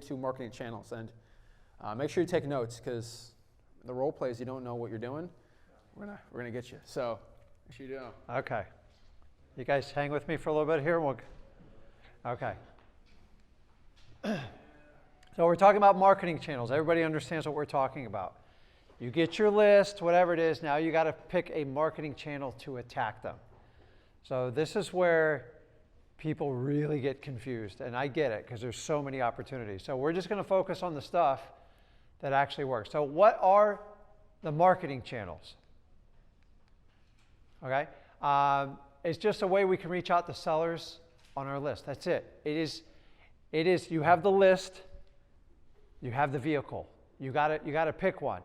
into marketing channels. And make sure you take notes, because the role plays, you don't know what you're doing, we're gonna get you. So make sure you do. Okay. You guys hang with me for a little bit here. Okay. So we're talking about marketing channels. Everybody understands what we're talking about. You get your list, whatever it is, now you got to pick a marketing channel to attack them. So this is where people really get confused, and I get it because there's so many opportunities. So we're just going to focus on the stuff that actually works. So what are the marketing channels? Okay, it's just a way we can reach out to sellers on our list. That's it. It is. You have the list, you have the vehicle. You got to pick one.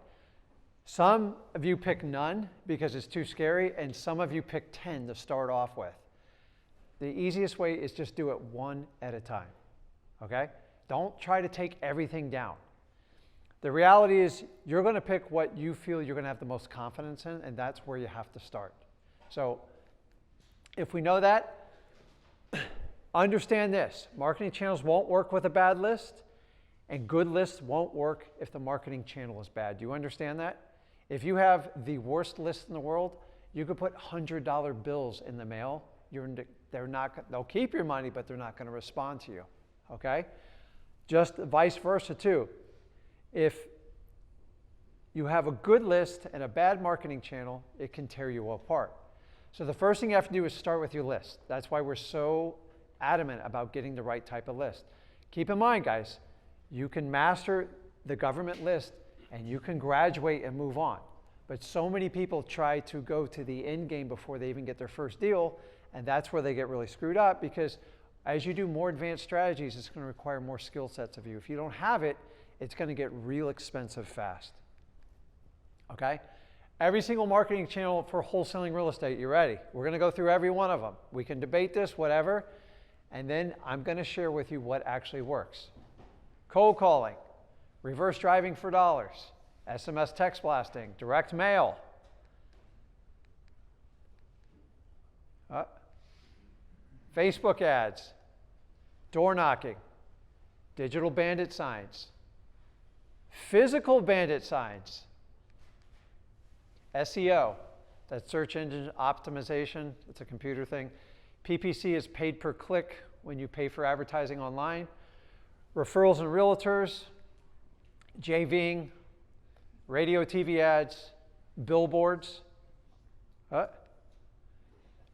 Some of you pick none because it's too scary, and some of you pick 10 to start off with. The easiest way is just do it one at a time, okay? Don't try to take everything down. The reality is you're going to pick what you feel you're going to have the most confidence in, and that's where you have to start. So if we know that, understand this. Marketing channels won't work with a bad list, and good lists won't work if the marketing channel is bad. Do you understand that? If you have the worst list in the world, you could put $100 bills in the mail. They'll keep your money, but they're not going to respond to you, okay? Just vice versa too. If you have a good list and a bad marketing channel, it can tear you apart. So the first thing you have to do is start with your list. That's why we're so adamant about getting the right type of list. Keep in mind, guys, you can master the government list and you can graduate and move on. But so many people try to go to the end game before they even get their first deal, and that's where they get really screwed up, because as you do more advanced strategies, it's going to require more skill sets of you. If you don't have it, it's going to get real expensive fast. Okay? Every single marketing channel for wholesaling real estate, you ready? We're going to go through every one of them. We can debate this, whatever, and then I'm going to share with you what actually works. Cold calling, reverse driving for dollars, SMS text blasting, direct mail, Facebook ads, door knocking, digital bandit signs, physical bandit signs, SEO, that's search engine optimization, it's a computer thing. PPC is paid per click when you pay for advertising online. Referrals and realtors, JVing, radio, TV ads, billboards.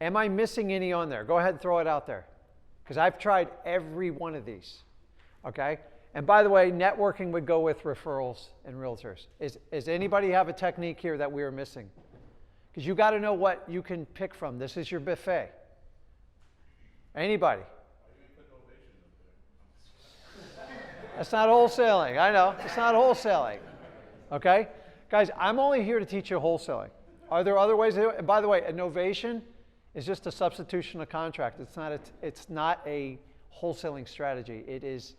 Am I missing any on there? Go ahead and throw it out there, because I've tried every one of these, okay? And by the way, networking would go with referrals and realtors. Does anybody have a technique here that we are missing? Because you got to know what you can pick from. This is your buffet. Anybody? That's not wholesaling. I know. It's not wholesaling. Okay? Guys, I'm only here to teach you wholesaling. Are there other ways to do it? And by the way, a novation is just a substitution of contract. It's not a wholesaling strategy. It is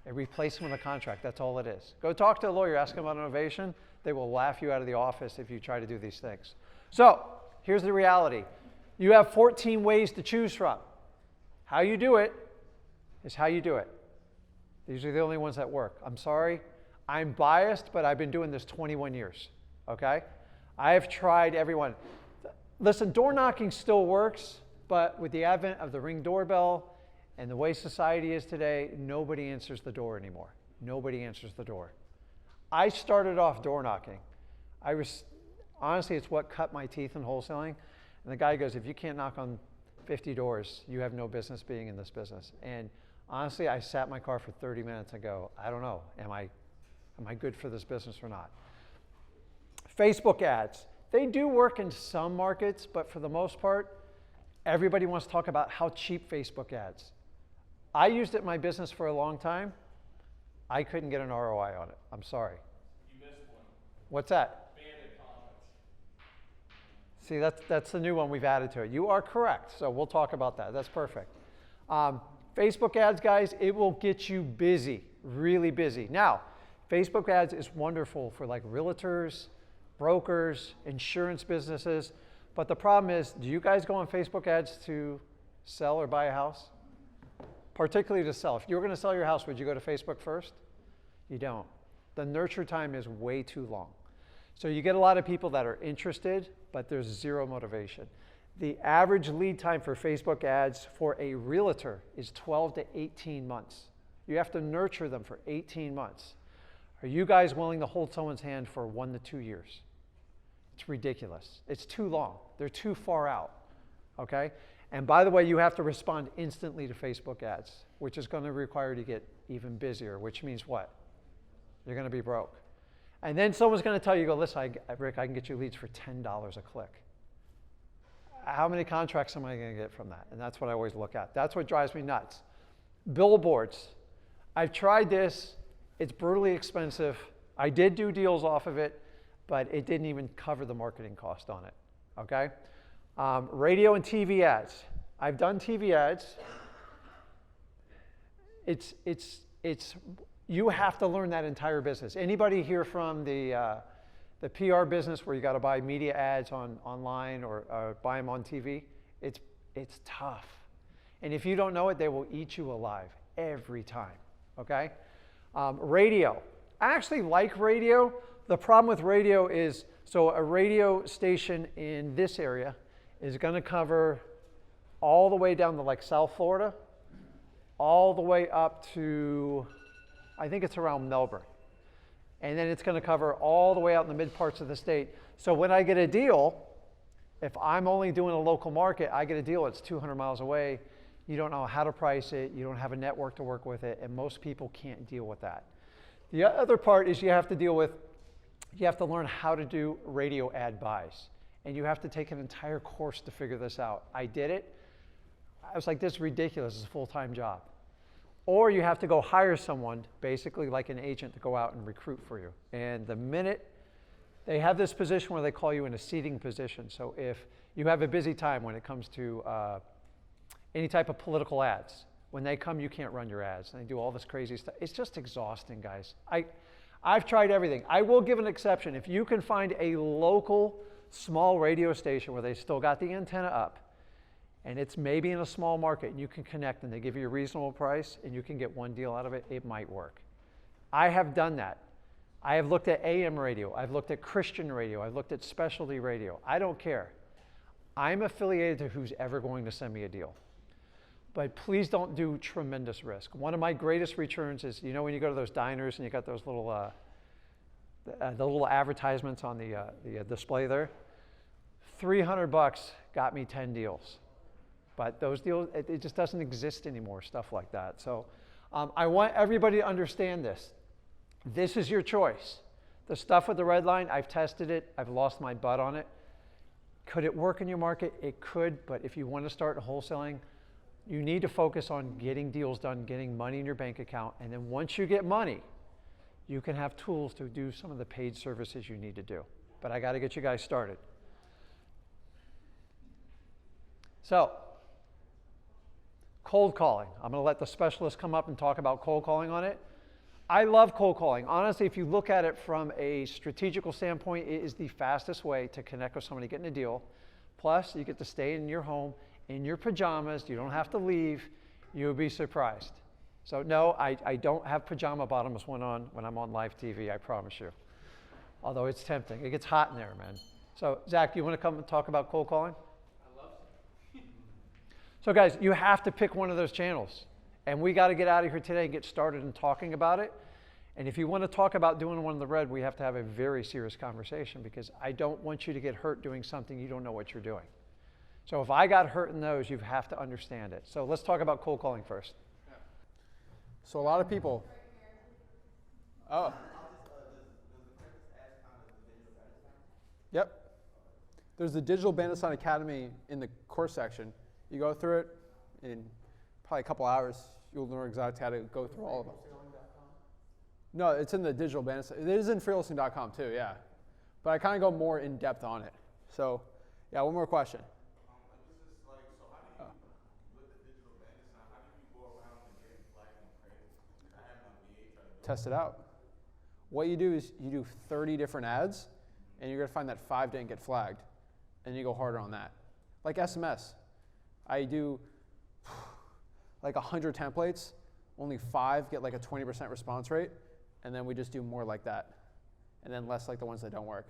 a replacement of contract. That's all it is. Go talk to a lawyer. Ask them about innovation. They will laugh you out of the office if you try to do these things. So here's the reality. You have 14 ways to choose from. How you do it is how you do it. These are the only ones that work. I'm sorry. I'm biased, but I've been doing this 21 years, okay? I have tried everyone. Listen, door knocking still works, but with the advent of the Ring doorbell and the way society is today, nobody answers the door anymore. Nobody answers the door. I started off door knocking. Honestly, it's what cut my teeth in wholesaling. And the guy goes, if you can't knock on 50 doors, you have no business being in this business. And honestly, I sat in my car for 30 minutes and go, I don't know, am I good for this business or not? Facebook ads, they do work in some markets, but for the most part, everybody wants to talk about how cheap Facebook ads. I used it in my business for a long time. I couldn't get an ROI on it. I'm sorry. You missed one. What's that? Bandit comments. See, that's the new one we've added to it. You are correct, so we'll talk about that. That's perfect. Facebook ads, guys, it will get you busy, really busy. Now, Facebook ads is wonderful for like realtors, brokers, insurance businesses. But the problem is, do you guys go on Facebook ads to sell or buy a house? Particularly to sell. If you were going to sell your house, would you go to Facebook first? You don't. The nurture time is way too long. So you get a lot of people that are interested, but there's zero motivation. The average lead time for Facebook ads for a realtor is 12 to 18 months. You have to nurture them for 18 months. Are you guys willing to hold someone's hand for 1 to 2 years? It's ridiculous. It's too long. They're too far out, okay? And by the way, you have to respond instantly to Facebook ads, which is going to require you to get even busier, which means what? You're going to be broke. And then someone's going to tell you, go, listen, Rick, I can get you leads for $10 a click. How many contracts am I going to get from that? And that's what I always look at. That's what drives me nuts. Billboards. I've tried this. It's brutally expensive. I did do deals off of it, but it didn't even cover the marketing cost on it, okay? Radio and TV ads. I've done TV ads. You have to learn that entire business. Anybody here from the PR business where you got to buy media ads online or buy them on TV? It's tough. And if you don't know it, they will eat you alive every time, okay? Radio. I actually like radio. The problem with radio is, so a radio station in this area is going to cover all the way down to like South Florida, all the way up to, I think it's around Melbourne. And then it's going to cover all the way out in the mid parts of the state. So when I get a deal, if I'm only doing a local market, I get a deal that's 200 miles away. You don't know how to price it. You don't have a network to work with it. And most people can't deal with that. The other part is you have to learn how to do radio ad buys. And you have to take an entire course to figure this out. I did it. I was like, this is ridiculous. It's a full-time job. Or you have to go hire someone, basically like an agent, to go out and recruit for you. And the minute they have this position where they call you in a seating position. So if you have a busy time when it comes to any type of political ads, when they come, you can't run your ads. And they do all this crazy stuff. It's just exhausting, guys. I've tried everything. I will give an exception. If you can find a local small radio station where they still got the antenna up, and it's maybe in a small market, and you can connect and they give you a reasonable price and you can get one deal out of it, it might work. I have done that. I have looked at AM radio. I've looked at Christian radio. I've looked at specialty radio. I don't care. I'm affiliated to who's ever going to send me a deal. But please don't do tremendous risk. One of my greatest returns is, you know, when you go to those diners and you got those little, the little advertisements on the display there, $300 got me 10 deals. But those deals, it just doesn't exist anymore, stuff like that. So I want everybody to understand this. This is your choice. The stuff with the red line, I've tested it. I've lost my butt on it. Could it work in your market? It could, but if you want to start wholesaling, you need to focus on getting deals done, getting money in your bank account, and then once you get money, you can have tools to do some of the paid services you need to do. But I got to get you guys started. So, cold calling. I'm going to let the specialist come up and talk about cold calling on it. I love cold calling. Honestly, if you look at it from a strategical standpoint, it is the fastest way to connect with somebody getting a deal. Plus, you get to stay in your home, in your pajamas. You don't have to leave. You'll be surprised. So no, I don't have pajama bottoms when I'm on live TV, I promise you. Although it's tempting. It gets hot in there, man. So Zach, do you want to come and talk about cold calling? I love it. So guys, you have to pick one of those channels. And we got to get out of here today and get started in talking about it. And if you want to talk about doing one of the red, we have to have a very serious conversation because I don't want you to get hurt doing something you don't know what you're doing. So if I got hurt in those, you have to understand it. So let's talk about cold calling first. Yeah. So a lot of people. Oh. Yep. There's the Digital Bandit Sign Academy in the course section. You go through it in probably a couple hours. You'll learn exactly how to go through all of them. No, it's in the Digital Bandit Sign. It is in freelisting.com too, yeah. But I kind of go more in depth on it. So, yeah, one more question. Test it out. What you do is you do 30 different ads, and you're going to find that 5 didn't get flagged, and you go harder on that. Like SMS. I do like 100 templates, only 5 get like a 20% response rate, and then we just do more like that, and then less like the ones that don't work.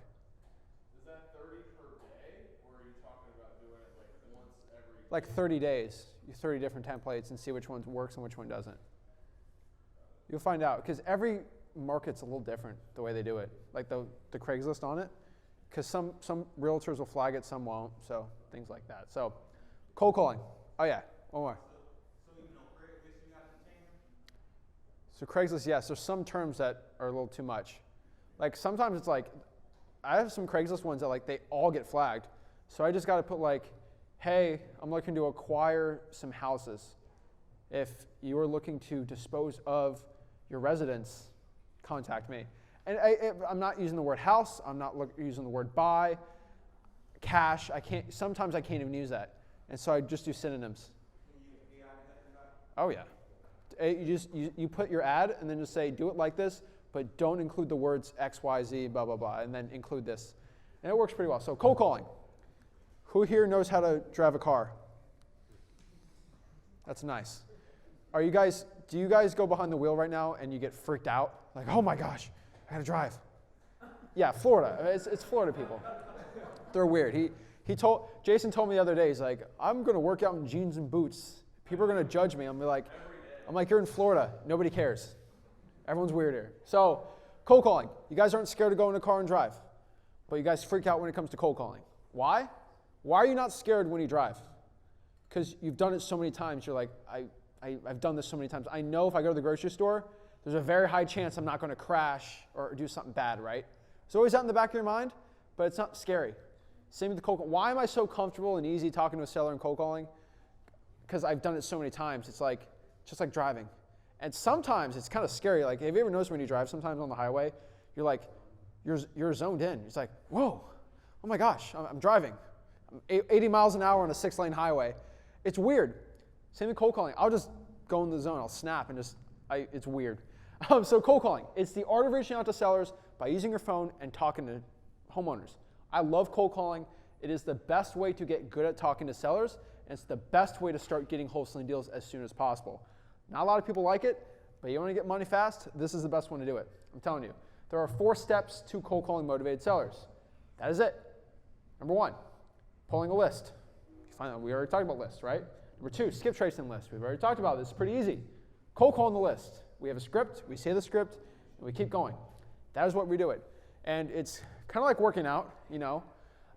Is that 30 per day, or are you talking about doing it like once every? Like 30 days, 30 different templates, and see which one works and which one doesn't. You'll find out, because every market's a little different the way they do it. Like the Craigslist on it, because some realtors will flag it, some won't, so things like that. So cold calling. Oh yeah, one more. So even on Craigslist you have to change them? So Craigslist, yes, there's some terms that are a little too much. Like sometimes it's like, I have some Craigslist ones that like they all get flagged. So I just got to put like, hey, I'm looking to acquire some houses. If you are looking to dispose of your residence, contact me. And I'm not using the word house. I'm not using the word buy, cash. Sometimes I can't even use that. And so I just do synonyms. Can you use AI to help you out? Oh yeah. You put your ad and then just say, do it like this, but don't include the words X, Y, Z, blah, blah, blah, and then include this. And it works pretty well. So cold calling. Who here knows how to drive a car? That's nice. Do you guys go behind the wheel right now and you get freaked out? Like, oh my gosh, I gotta drive. Yeah, Florida. It's Florida people. They're weird. Jason told me the other day, he's like, I'm gonna work out in jeans and boots. People are gonna judge me. I'm like, you're in Florida. Nobody cares. Everyone's weird here. So, cold calling. You guys aren't scared to go in a car and drive, but you guys freak out when it comes to cold calling. Why? Why are you not scared when you drive? Because you've done it so many times. You're like, I've done this so many times. I know if I go to the grocery store, there's a very high chance I'm not going to crash or do something bad, right? It's always out in the back of your mind, but it's not scary. Same with the cold call. Why am I so comfortable and easy talking to a seller and cold calling? Because I've done it so many times. It's like, just like driving. And sometimes it's kind of scary. Like, have you ever noticed when you drive sometimes on the highway, you're like, you're zoned in. It's like, whoa, oh my gosh, I'm driving. I'm 80 miles an hour on a 6-lane highway. It's weird. Same with cold calling. I'll just go in the zone. I'll snap and it's weird. So cold calling. It's the art of reaching out to sellers by using your phone and talking to homeowners. I love cold calling. It is the best way to get good at talking to sellers, and it's the best way to start getting wholesaling deals as soon as possible. Not a lot of people like it, but you want to get money fast, this is the best one to do it. I'm telling you. There are 4 steps to cold calling motivated sellers. That is it. Number 1, pulling a list. You find out we already talked about lists, right? Number 2, skip tracing lists. We've already talked about this. It's pretty easy. Cold calling the list. We have a script, we say the script, and we keep going. That is what we do it. And it's kind of like working out, you know.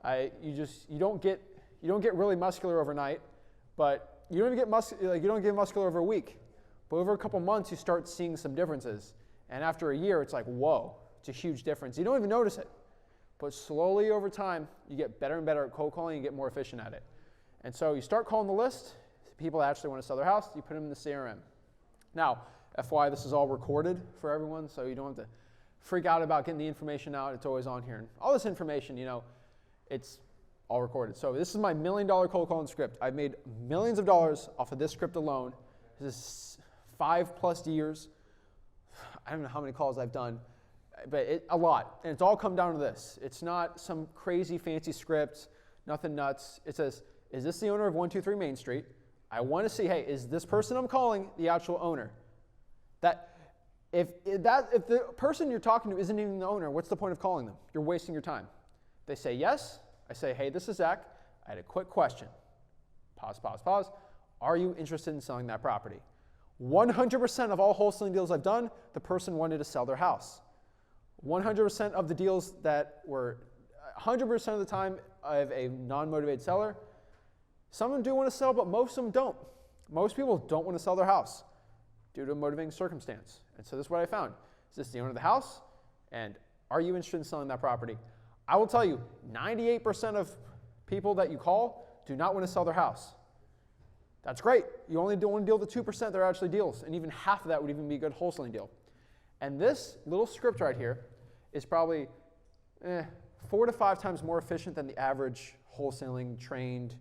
You don't get really muscular overnight, but you don't even get muscular over a week. But over a couple months, you start seeing some differences. And after a year, it's like, whoa, it's a huge difference. You don't even notice it. But slowly over time, you get better and better at cold calling, you get more efficient at it. And so you start calling the list, people that actually want to sell their house, you put them in the CRM. Now, FYI, this is all recorded for everyone, so you don't have to freak out about getting the information out. It's always on here. And all this information, you know, it's all recorded. So this is my $1 million cold calling script. I've made millions of dollars off of this script alone. This is 5+ years. I don't know how many calls I've done, but a lot. And it's all come down to this. It's not some crazy fancy script, nothing nuts. It says, is this the owner of 123 Main Street? I want to see, hey, is this person I'm calling the actual owner? If the person you're talking to isn't even the owner, what's the point of calling them? You're wasting your time. They say yes. I say, hey, this is Zach. I had a quick question. Pause, pause, pause. Are you interested in selling that property? 100% of all wholesaling deals I've done, the person wanted to sell their house. 100% of the deals that were, 100% of the time I have a non-motivated seller. Some of them do want to sell, but most of them don't. Most people don't want to sell their house due to a motivating circumstance. And so this is what I found. Is this the owner of the house? And are you interested in selling that property? I will tell you, 98% of people that you call do not want to sell their house. That's great. You only want to deal with the 2% that are actually deals, and even half of that would even be a good wholesaling deal. And this little script right here is probably 4 to 5 times more efficient than the average wholesaling trained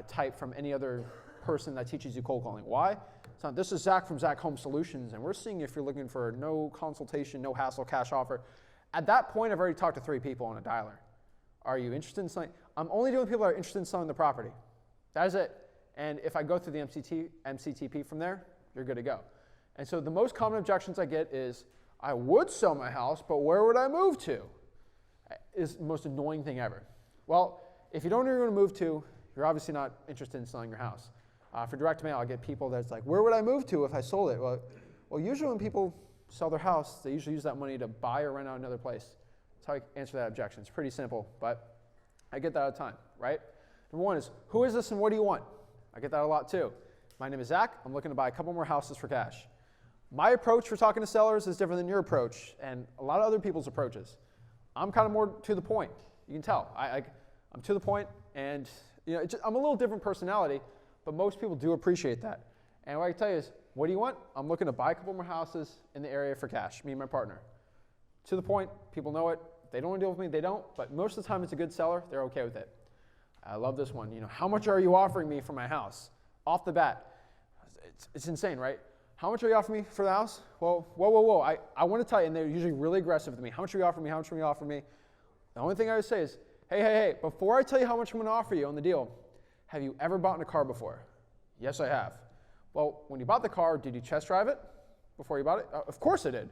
type from any other person that teaches you cold calling. Why? It's not, this is Zach from Zach Home Solutions, and we're seeing if you're looking for no consultation, no hassle, cash offer. At that point, I've already talked to 3 people on a dialer. Are you interested in selling? I'm only doing people that are interested in selling the property. That is it. And if I go through the MCTP from there, you're good to go. And so the most common objections I get is, I would sell my house, but where would I move to? Is the most annoying thing ever. Well, if you don't know where you're going to move to, you're obviously not interested in selling your house. For direct mail, I get people that's like, where would I move to if I sold it? Well, usually when people sell their house, they usually use that money to buy or rent out another place. That's how I answer that objection. It's pretty simple, but I get that all the time, right? Number one is, who is this and what do you want? I get that a lot too. My name is Zach. I'm looking to buy a couple more houses for cash. My approach for talking to sellers is different than your approach and a lot of other people's approaches. I'm kind of more to the point. You can tell. I'm to the point, and I'm a little different personality, but most people do appreciate that. And what I can tell you is, what do you want? I'm looking to buy a couple more houses in the area for cash, me and my partner. To the point, people know it. If they don't want to deal with me, they don't, but most of the time it's a good seller, they're okay with it. I love this one. How much are you offering me for my house? Off the bat. It's insane, right? How much are you offering me for the house? Well, whoa. I want to tell you, and they're usually really aggressive with me. How much are you offering me? How much are you offering me? The only thing I would say is, hey, before I tell you how much I'm going to offer you on the deal, have you ever bought in a car before? Yes, I have. Well, when you bought the car, did you test drive it before you bought it? Of course I did.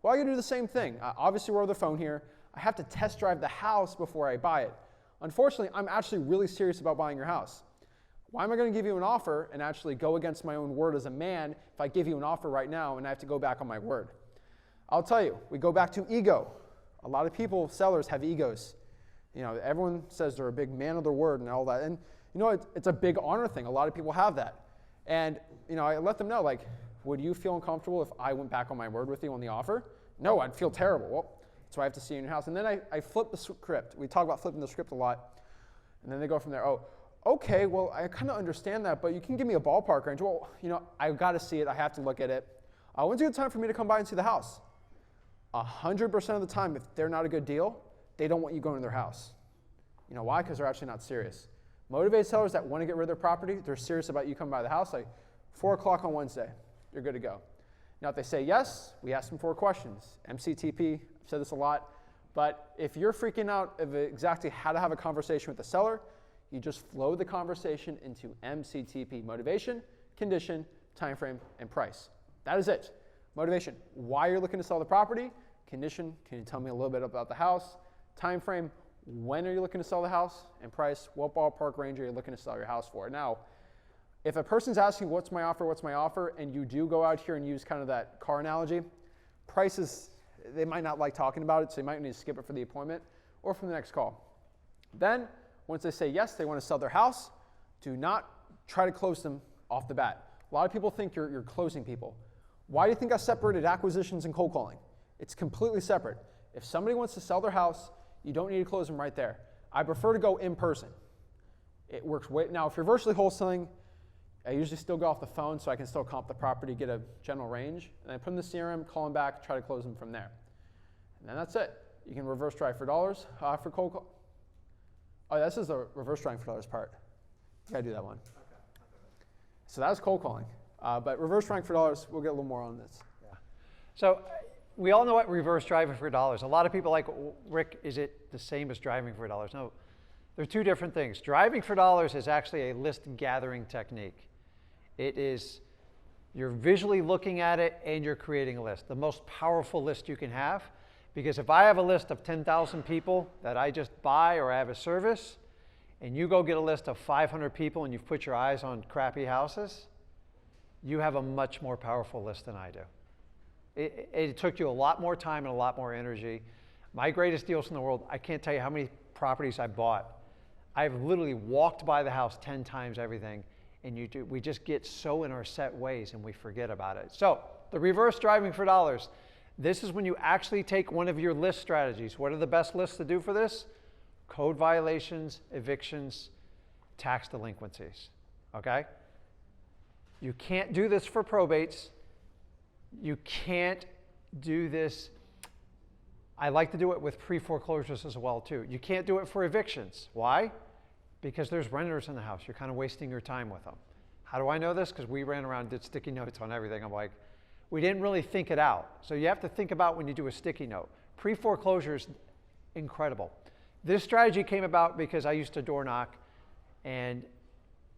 Well, I can do the same thing. Obviously, we're over the phone here. I have to test drive the house before I buy it. Unfortunately, I'm actually really serious about buying your house. Why am I going to give you an offer and actually go against my own word as a man if I give you an offer right now and I have to go back on my word? I'll tell you, we go back to ego. A lot of people, sellers, have egos. Everyone says they're a big man of their word and all that. And it's a big honor thing. A lot of people have that. And I let them know, like, would you feel uncomfortable if I went back on my word with you on the offer? No, I'd feel terrible. Well, that's why I have to see you in your house. And then I flip the script. We talk about flipping the script a lot. And then they go from there, oh, okay, well, I kind of understand that, but you can give me a ballpark range. Well, I've got to see it. I have to look at it. When's a good time for me to come by and see the house? 100% of the time, if they're not a good deal, they don't want you going to their house. Why? Because they're actually not serious. Motivated sellers that want to get rid of their property, they're serious about you coming by the house, like 4 o'clock on Wednesday, you're good to go. Now, if they say yes, we ask them 4 questions. MCTP, I've said this a lot, but if you're freaking out of exactly how to have a conversation with the seller, you just flow the conversation into MCTP, motivation, condition, time frame, and price. That is it. Motivation, why you're looking to sell the property. Condition, can you tell me a little bit about the house? Time frame, when are you looking to sell the house? And price, what ballpark range are you looking to sell your house for? Now, if a person's asking what's my offer, and you do go out here and use kind of that car analogy, prices, they might not like talking about it, so you might need to skip it for the appointment or for the next call. Then, once they say yes, they want to sell their house, do not try to close them off the bat. A lot of people think you're closing people. Why do you think I separated acquisitions and cold calling? It's completely separate. If somebody wants to sell their house, you don't need to close them right there. I prefer to go in person. It works now, if you're virtually wholesaling, I usually still go off the phone so I can still comp the property, get a general range, and I put them in the CRM, call them back, try to close them from there. And then that's it. You can reverse drive for dollars for cold call. Oh, this is the reverse driving for dollars part. You gotta do that one. Okay. So that was cold calling. But reverse driving for dollars, we'll get a little more on this. Yeah. So we all know what reverse driving for dollars. A lot of people like, Rick, is it the same as driving for dollars? No, they're two different things. Driving for dollars is actually a list gathering technique. It is, you're visually looking at it and you're creating a list. The most powerful list you can have. Because if I have a list of 10,000 people that I just buy or I have a service, and you go get a list of 500 people and you've put your eyes on crappy houses, you have a much more powerful list than I do. It took you a lot more time and a lot more energy. My greatest deals in the world, I can't tell you how many properties I bought. I've literally walked by the house 10 times everything, and we just get so in our set ways and we forget about it. So the reverse driving for dollars. This is when you actually take one of your list strategies. What are the best lists to do for this? Code violations, evictions, tax delinquencies, okay? You can't do this for probates. You can't do this. I like to do it with pre-foreclosures as well too. You can't do it for evictions. Why? Because there's renters in the house. You're kind of wasting your time with them. How do I know this? Because we ran around and did sticky notes on everything. I'm like, we didn't really think it out. So you have to think about when you do a sticky note. Pre-foreclosure is incredible. This strategy came about because I used to door knock, and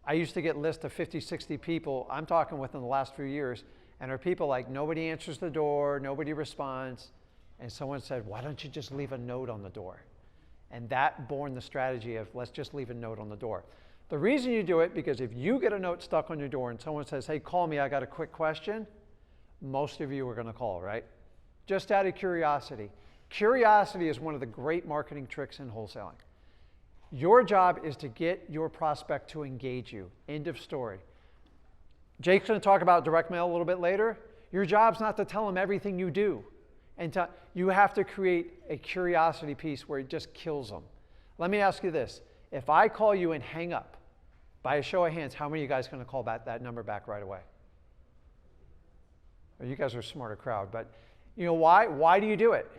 I used to get lists of 50, 60 people, I'm talking within the last few years, And there are people like, nobody answers the door, nobody responds. And someone said, why don't you just leave a note on the door? And that born the strategy of, let's just leave a note on the door. The reason you do it, because if you get a note stuck on your door and someone says, hey, call me, I got a quick question, most of you are going to call, right? Just out of curiosity. Curiosity is one of the great marketing tricks in wholesaling. Your job is to get your prospect to engage you. End of story. Jake's going to talk about direct mail a little bit later. Your job's not to tell them everything you do. And you have to create a curiosity piece where it just kills them. Let me ask you this. If I call you and hang up, by a show of hands, how many of you guys are going to call back that number back right away? Well, you guys are a smarter crowd, but you know why? Why do you do it?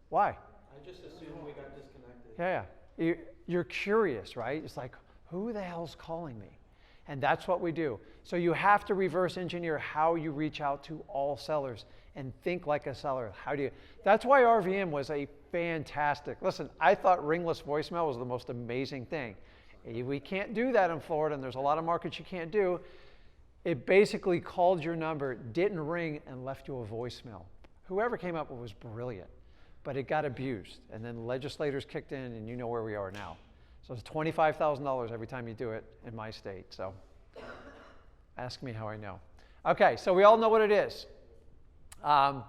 Why? I just assumed we got disconnected. Yeah. You're curious, right? It's like, who the hell's calling me? And that's what we do. So you have to reverse engineer how you reach out to all sellers and think like a seller. That's why RVM was a fantastic, listen, I thought ringless voicemail was the most amazing thing. We can't do that in Florida, and there's a lot of markets you can't do. It basically called your number, didn't ring, and left you a voicemail. Whoever came up with it was brilliant, but it got abused. And then legislators kicked in, and you know where we are now. So it's $25,000 every time you do it in my state. So ask me how I know. Okay, so we all know what it is. Talk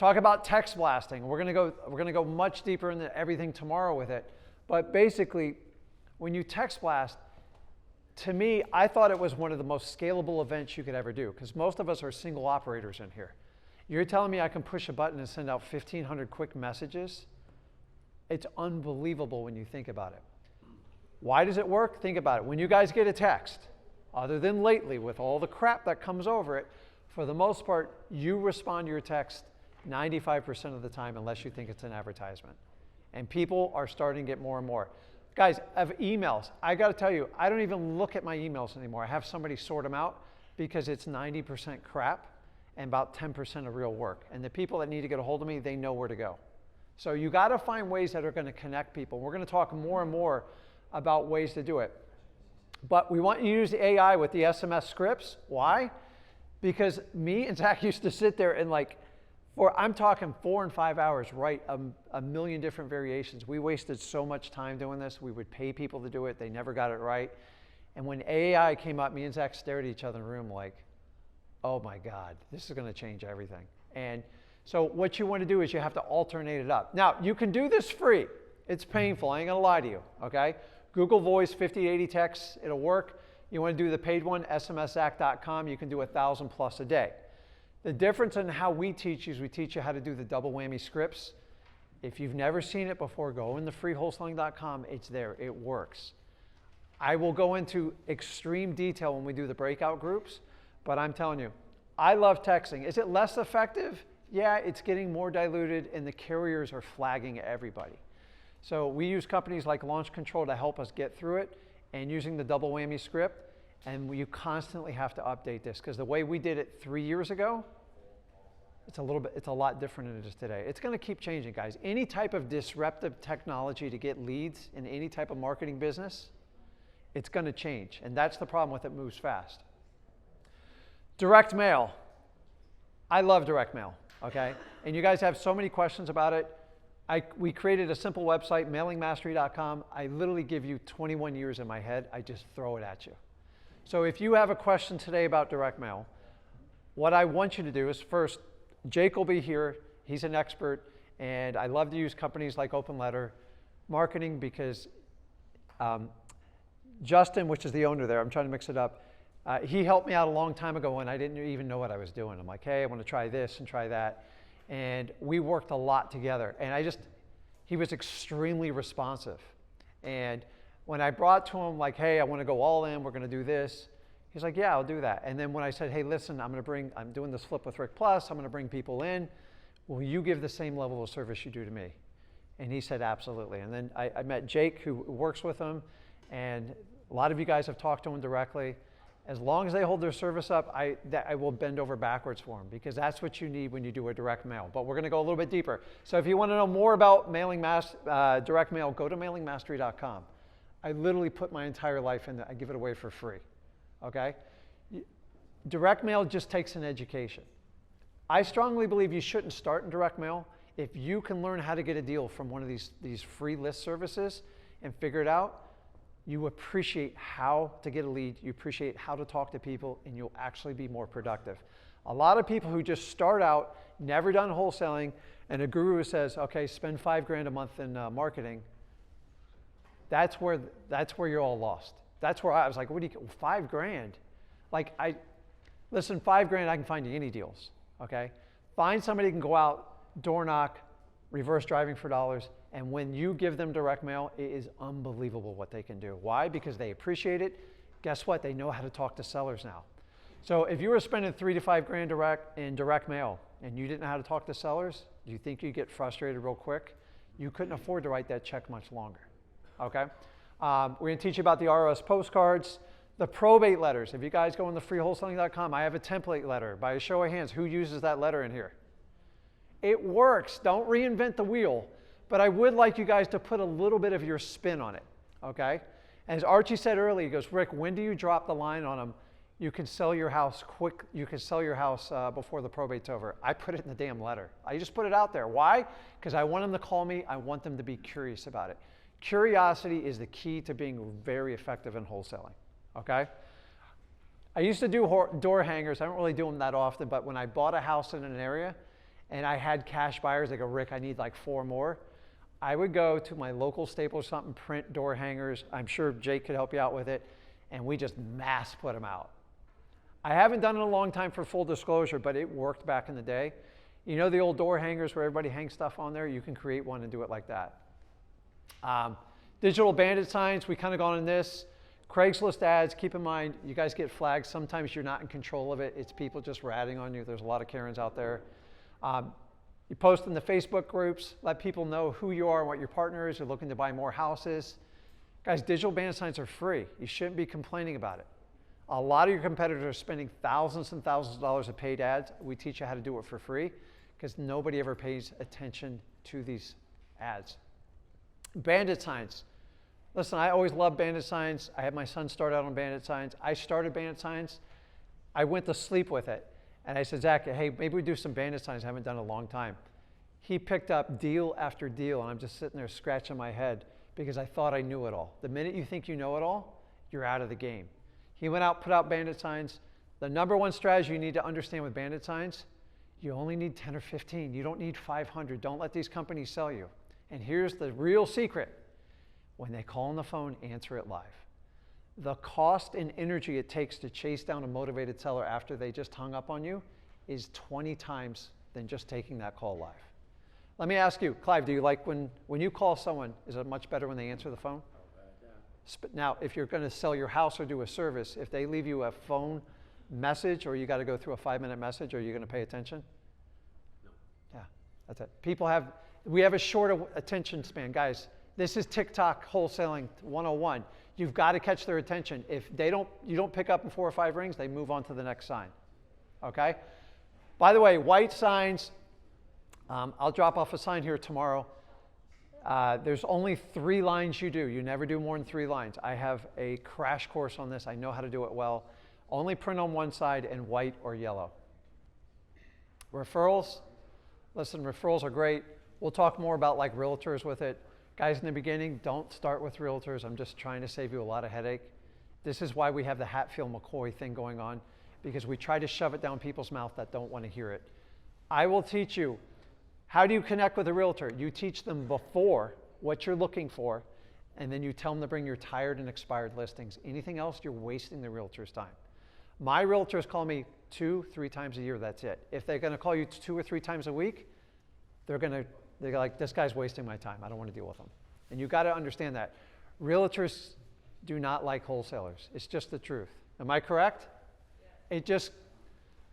about text blasting. We're gonna go much deeper into everything tomorrow with it. But basically, when you text blast, to me, I thought it was one of the most scalable events you could ever do, because most of us are single operators in here. You're telling me I can push a button and send out 1,500 quick messages? It's unbelievable when you think about it. Why does it work? Think about it. When you guys get a text, other than lately with all the crap that comes over it, for the most part, you respond to your text 95% of the time unless you think it's an advertisement. And people are starting to get more and more. Guys, of emails, I got to tell you, I don't even look at my emails anymore. I have somebody sort them out because it's 90% crap and about 10% of real work. And the people that need to get a hold of me, they know where to go. So you got to find ways that are going to connect people. We're going to talk more and more about ways to do it. But we want you to use the AI with the SMS scripts. Why? Because me and Zach used to sit there and I'm talking 4 and 5 hours, write a million different variations. We wasted so much time doing this. We would pay people to do it. They never got it right. And when AI came up, me and Zach stared at each other in the room like, oh my God, this is going to change everything. And so what you want to do is you have to alternate it up. Now, you can do this free. It's painful. I ain't going to lie to you, okay? Google Voice 5080 texts, it'll work. You want to do the paid one, smszac.com, you can do 1,000 plus a day. The difference in how we teach is we teach you how to do the double whammy scripts. If you've never seen it before, go into freewholesaling.com. It's there. It works. I will go into extreme detail when we do the breakout groups, but I'm telling you, I love texting. Is it less effective? Yeah, it's getting more diluted, and the carriers are flagging everybody. So we use companies like Launch Control to help us get through it, and using the double whammy script. And you constantly have to update this, because the way we did it 3 years ago, it's a lot different than it is today. It's going to keep changing, guys. Any type of disruptive technology to get leads in any type of marketing business, it's going to change. And that's the problem with it, moves fast. Direct mail. I love direct mail, okay? And you guys have so many questions about it. We created a simple website, mailingmastery.com. I literally give you 21 years in my head. I just throw it at you. So if you have a question today about direct mail, what I want you to do is first, Jake will be here. He's an expert, and I love to use companies like Open Letter Marketing because Justin, which is the owner there, I'm trying to mix it up, he helped me out a long time ago when I didn't even know what I was doing. I'm like, hey, I want to try this and try that. And we worked a lot together. And he was extremely responsive. And when I brought to him like, hey, I want to go all in, we're going to do this, he's like, yeah, I'll do that. And then when I said, hey, listen, I'm doing this Flip with Rick Plus, I'm going to bring people in. Will you give the same level of service you do to me? And he said, absolutely. And then I met Jake, who works with him, and a lot of you guys have talked to him directly. As long as they hold their service up, I will bend over backwards for them, because that's what you need when you do a direct mail. But we're going to go a little bit deeper. So if you want to know more about direct mail, go to mailingmastery.com. I literally put my entire life in it. I give it away for free, okay? Direct mail just takes an education. I strongly believe you shouldn't start in direct mail. If you can learn how to get a deal from one of these free list services and figure it out, you appreciate how to get a lead, you appreciate how to talk to people, and you'll actually be more productive. A lot of people who just start out, never done wholesaling, and a guru says, okay, spend $5 grand a month in marketing, that's where you're all lost. That's where I was like, what do you, $5 grand? Like, listen, $5 grand, I can find you any deals, okay? Find somebody who can go out, door knock, reverse driving for dollars, and when you give them direct mail, it is unbelievable what they can do. Why? Because they appreciate it. Guess what? They know how to talk to sellers now. So if you were spending $3 to $5 grand in direct mail and you didn't know how to talk to sellers, do you think you'd get frustrated real quick? You couldn't afford to write that check much longer, okay? We're gonna teach you about the ROS postcards, the probate letters. If you guys go on the freewholesaling.com, I have a template letter. By a show of hands, who uses that letter in here? It works. Don't reinvent the wheel. But I would like you guys to put a little bit of your spin on it, okay? As Archie said earlier, he goes, Rick, when do you drop the line on them? You can sell your house quick. You can sell your house before the probate's over. I put it in the damn letter. I just put it out there. Why? Because I want them to call me. I want them to be curious about it. Curiosity is the key to being very effective in wholesaling, okay? I used to do door hangers. I don't really do them that often, but when I bought a house in an area and I had cash buyers, they go, Rick, I need like 4 more. I would go to my local Staples or something, print door hangers. I'm sure Jake could help you out with it. And we just mass put them out. I haven't done it in a long time for full disclosure, but it worked back in the day. You know the old door hangers where everybody hangs stuff on there? You can create one and do it like that. Digital bandit signs, we kind of gone in this. Craigslist ads, keep in mind, you guys get flagged. Sometimes you're not in control of it. It's people just ratting on you. There's a lot of Karens out there. You post in the Facebook groups, let people know who you are and what your partner is. You're looking to buy more houses. Guys, digital bandit signs are free. You shouldn't be complaining about it. A lot of your competitors are spending thousands and thousands of dollars of paid ads. We teach you how to do it for free because nobody ever pays attention to these ads. Bandit signs. Listen, I always loved bandit signs. I had my son start out on bandit signs. I started bandit signs. I went to sleep with it. And I said, Zach, hey, maybe we do some bandit signs. I haven't done it in a long time. He picked up deal after deal, and I'm just sitting there scratching my head because I thought I knew it all. The minute you think you know it all, you're out of the game. He went out, put out bandit signs. The number one strategy you need to understand with bandit signs, you only need 10 or 15. You don't need 500. Don't let these companies sell you. And here's the real secret. When they call on the phone, answer it live. The cost and energy it takes to chase down a motivated seller after they just hung up on you is 20 times than just taking that call live. Let me ask you, Clive, do you like when you call someone, is it much better when they answer the phone? Now, if you're going to sell your house or do a service, if they leave you a phone message or you got to go through a 5-minute message, are you going to pay attention? No. Yeah, that's it. We have a short attention span. Guys, this is TikTok wholesaling 101. You've got to catch their attention. If you don't pick up in 4 or 5 rings, they move on to the next sign, okay? By the way, white signs, I'll drop off a sign here tomorrow. There's only 3 lines you do. You never do more than 3 lines. I have a crash course on this. I know how to do it well. Only print on one side in white or yellow. Referrals. Listen, referrals are great. We'll talk more about like realtors with it. Guys, in the beginning, don't start with realtors. I'm just trying to save you a lot of headache. This is why we have the Hatfield-McCoy thing going on, because we try to shove it down people's mouth that don't want to hear it. I will teach you. How do you connect with a realtor? You teach them before what you're looking for, and then you tell them to bring your tired and expired listings. Anything else, you're wasting the realtor's time. My realtors call me 2-3 times a year, that's it. If they're gonna call you 2 or 3 times a week, they're like, this guy's wasting my time. I don't want to deal with him. And you got to understand that. Realtors do not like wholesalers. It's just the truth. Am I correct? Yeah.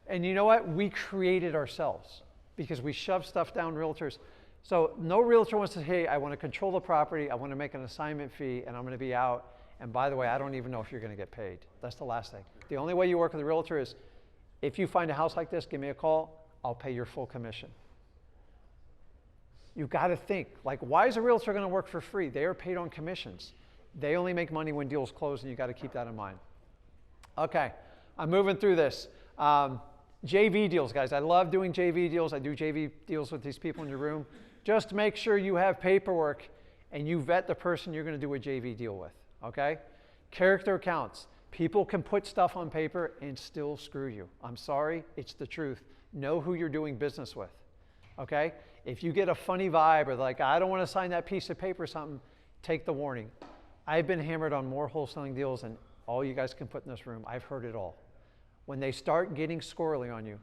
And you know what? We created ourselves because we shove stuff down realtors. So no realtor wants to say, hey, I want to control the property. I want to make an assignment fee and I'm going to be out. And by the way, I don't even know if you're going to get paid. That's the last thing. The only way you work with a realtor is if you find a house like this, give me a call. I'll pay your full commission. You've got to think, like, why is a realtor going to work for free? They are paid on commissions. They only make money when deals close, and you've got to keep that in mind. Okay, I'm moving through this. JV deals, guys. I love doing JV deals. I do JV deals with these people in your room. Just make sure you have paperwork and you vet the person you're going to do a JV deal with, okay? Character counts. People can put stuff on paper and still screw you. I'm sorry, it's the truth. Know who you're doing business with, okay? If you get a funny vibe or like, I don't want to sign that piece of paper or something, take the warning. I've been hammered on more wholesaling deals than all you guys can put in this room. I've heard it all. When they start getting squirrely on you,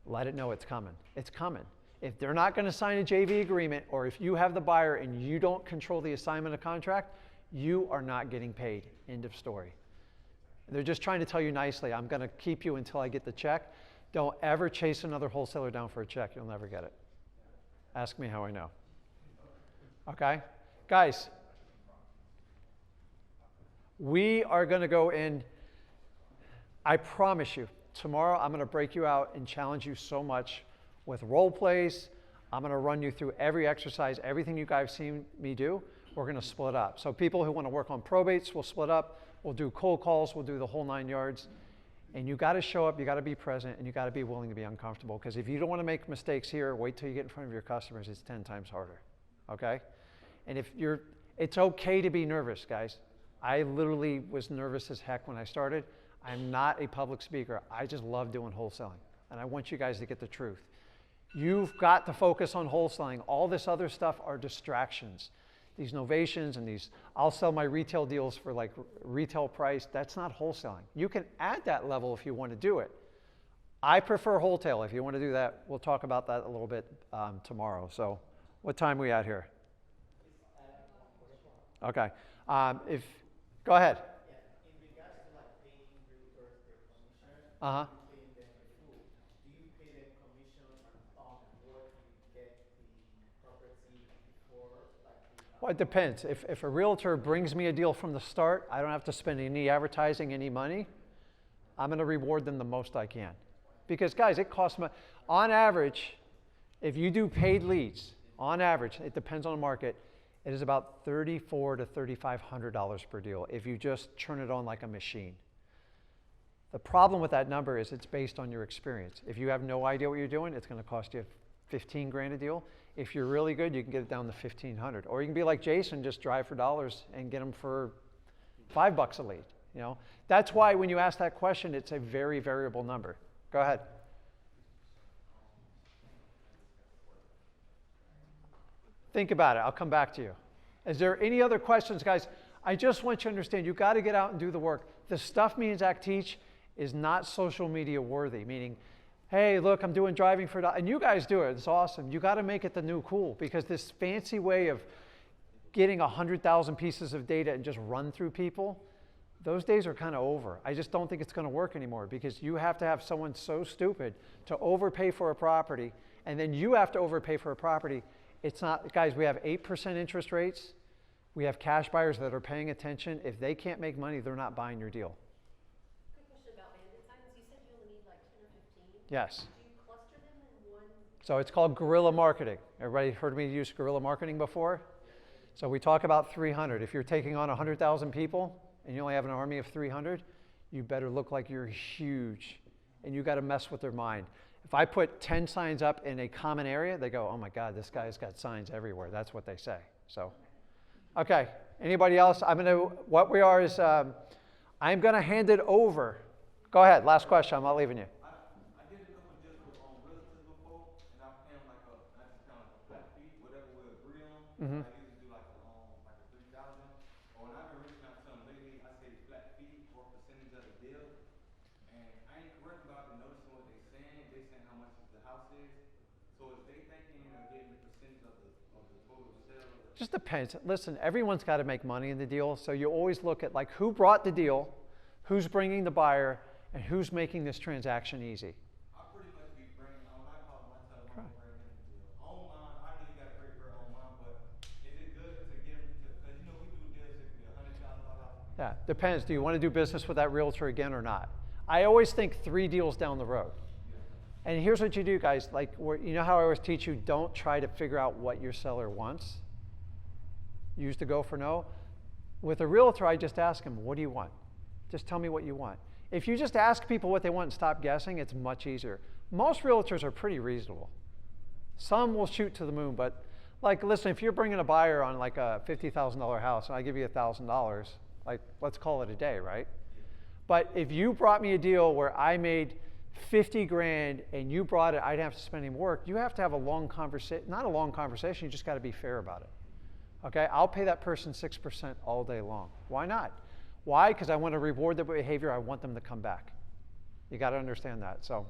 let it know it's coming. It's coming. If they're not going to sign a JV agreement, or if you have the buyer and you don't control the assignment of contract, you are not getting paid. End of story. They're just trying to tell you nicely, I'm going to keep you until I get the check. Don't ever chase another wholesaler down for a check. You'll never get it. Ask me how I know. Okay? Guys, we are going to go in. I promise you, tomorrow I'm going to break you out and challenge you so much with role plays. I'm going to run you through every exercise, everything you guys seen me do. We're going to split up. So people who want to work on probates, we'll split up. We'll do cold calls. We'll do the whole 9 yards. And you got to show up. You got to be present, and you got to be willing to be uncomfortable. Because if you don't want to make mistakes here, wait till you get in front of your customers. It's 10 times harder. Okay? And it's okay to be nervous, guys. I literally was nervous as heck when I started. I'm not a public speaker. I just love doing wholesaling. And I want you guys to get the truth. You've got to focus on wholesaling. All this other stuff are distractions. These novations and these, I'll sell my retail deals for like retail price. That's not wholesaling. You can add that level if you want to do it. I prefer wholesale. If you want to do that, we'll talk about that a little bit tomorrow. So what time are we at here? Okay. Go ahead. In regards to like paying realtors their commission, Uh-huh. paying them in full, do you pay them commission on what you get the property before, like the Well, it depends. If a realtor brings me a deal from the start, I don't have to spend any advertising, any money. I'm going to reward them the most I can. Because, guys, it costs money. On average, if you do paid leads, on average, it depends on the market, it is about $3,400 to $3,500 per deal if you just turn it on like a machine. The problem with that number is it's based on your experience. If you have no idea what you're doing, it's going to cost you 15 grand a deal. If you're really good, you can get it down to 1,500. Or you can be like Jason, just drive for dollars and get them for $5 a lead. You know, that's why when you ask that question, it's a very variable number. Go ahead. Think about it. I'll come back to you. Is there any other questions, guys? I just want you to understand, you've got to get out and do the work. The stuff me and Zach teach is not social media worthy, meaning, hey, look, I'm doing driving for, and you guys do it. It's awesome. You got to make it the new cool, because this fancy way of getting 100,000 pieces of data and just run through people, those days are kind of over. I just don't think it's going to work anymore, because you have to have someone so stupid to overpay for a property, and then you have to overpay for a property. It's not, guys, we have 8% interest rates. We have cash buyers that are paying attention. If they can't make money, they're not buying your deal. Quick question about Bandit Signs. You said you only need like 10 or 15. Yes. Do you cluster them in one? So it's called guerrilla marketing. Everybody heard me use guerrilla marketing before? So we talk about 300. If you're taking on 100,000 people and you only have an army of 300, you better look like you're huge, and you got to mess with their mind. If I put 10 signs up in a common area, they go, oh my God, this guy's got signs everywhere. That's what they say. So, okay, anybody else? What we are is, I'm going to hand it over. Go ahead, last question. I'm not leaving you. I did a couple deals with realtors before, and I pay them like I just kind of like a flat fee, whatever we agree on. Mhm. I usually do like a 3,000. Or when I've been reaching out to them lately, I say flat fee or percentage of the deal. And I ain't correct about it, noticing what they saying. They saying how much the house is. So is they thinking of getting the percentage of the total sale? Just depends. Listen, everyone's got to make money in the deal, so you always look at like who brought the deal, who's bringing the buyer, and who's making this transaction easy. I pretty much be bringing, when I call them, I tell them I'm bringing the deal. Online, I know you got a great girl online, but is it good to get them to, because you know we do deals that could be $100,000. Yeah, depends. Do you want to do business with that realtor again or not? I always think 3 deals down the road. And here's what you do, guys. Like, you know how I always teach you, don't try to figure out what your seller wants. Use the go for no. With a realtor, I just ask him, what do you want? Just tell me what you want. If you just ask people what they want and stop guessing, it's much easier. Most realtors are pretty reasonable. Some will shoot to the moon, but like, listen, if you're bringing a buyer on like a $50,000 house and I give you $1,000, like, let's call it a day, right? But if you brought me a deal where I made 50 grand and you brought it, I'd have to spend any work. You have to have a long conversation, not a long conversation, you just got to be fair about it. Okay, I'll pay that person 6% all day long. Why not? Why? Because I want to reward their behavior. I want them to come back. You got to understand that. So